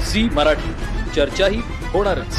Zee Marathi, चर्चाही होणारच।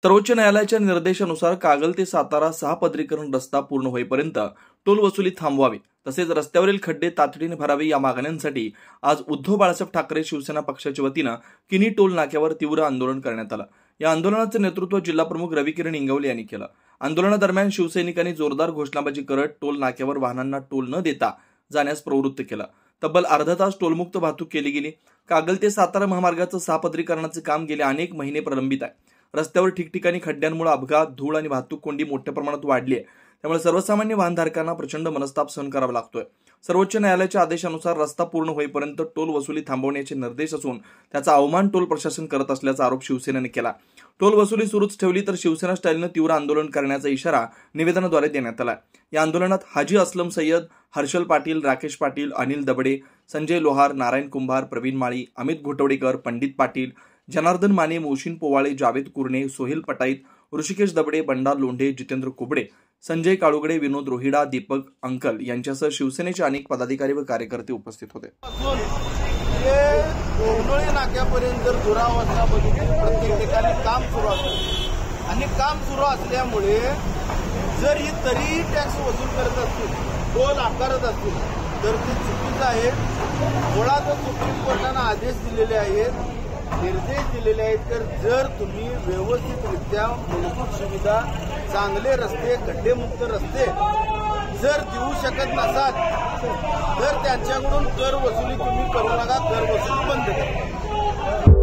सर्वोच्च न्यायालयाच्या निर्देशानुसार कागल ते सातारा 6 पदरीकरण रस्ता पूर्ण होईपर्यंत टोल वसुली थांबवावी तसेच रस्त्यावरील खड्डे तातडीने भरावे या मागण्यांसाठी आज उद्धव बाळासाहेब ठाकरे शिवसेना पक्षाच्या वतीने किनी टोल नाक्यावर तीव्र आंदोलन करण्यात आलं। या आंदोलनाचे नेतृत्व जिल्हा प्रमुख रविकिरण इंगवले यांनी केलं। आंदोलनादरम्यान शिवसैनिकांनी जोरदार घोषणाबाजी करत टोल नाक्यावर वाहनांना टोल न देता जाण्यास प्रवृत्त केलं। तब्बल अर्धा तास टोलमुक्त वाहतूक केली गेली। कागल ते सातारा महामार्गाचं 6 पदरीकरणाचे काम गेले अनेक महिने प्रलंबित आहे। रस्त्यावर ठिकठिकाणी खड्ड्यांमुळे अपघात, धूळ आणि वाहतूक कोंडी मोठ्या प्रमाणात वाढली आहे। त्यामुळे सर्वसामान्य वाहनधारकांना प्रचंड मनस्ताप सहन करावा लागतोय। सर्वोच्च न्यायालयाच्या आदेशानुसार रस्ता पूर्ण होईपर्यंत टोल वसुली थांबवण्याचे निर्देश असून त्याचा अवमान टोल प्रशासन करत असल्याचा आरोप शिवसेनेने केला। टोल वसुली सुरूच ठेवली तर शिवसेना स्टाईलने तीव्र आंदोलन करण्याचा इशारा निवेदनाद्वारे देण्यात आला। या आंदोलनात हाजी असलम सय्यद, हर्षल पाटील, राकेश पाटील, अनिल दबडे, संजय लोहार, नारायण कुंभार, प्रवीण माळी, अमित घोटवडेकर, पंडित पाटील, जनार्दन माने, मोशिन पोवाळे, जावेद कुरणे, सोहेल पटाईत, ऋषिकेश दबडे, बंडा लोंढे, जितेंद्र कुबडे, संजय काळुगडे, विनोद रोहिडा, दीपक अंकल यांच्यासह शिवसेनेचे अनेक पदाधिकारी व कार्यकर्ते उपस्थित होते। नाक्यापर्यंत जर दुरावस्था बघितली प्रत्येक ठिकाणी काम सुरू असतं आणि काम सुरू असल्यामुळे जर ही तरीही टॅक्स वसूल करत असतील, टोल आकारत असतील तर ते चुकीचं आहे। मुळातच सुप्रीम कोर्टाने आदेश दिलेले आहेत, निर्देश दिलेले आहेत तर जर तुम्ही व्यवस्थितरित्या मूलभूत सुविधा, चांगले रस्ते, खड्डेमुक्त रस्ते जर देऊ शकत नसाल तर त्यांच्याकडून कर वसुली तुम्ही करू नका, कर वसुली बंद करा।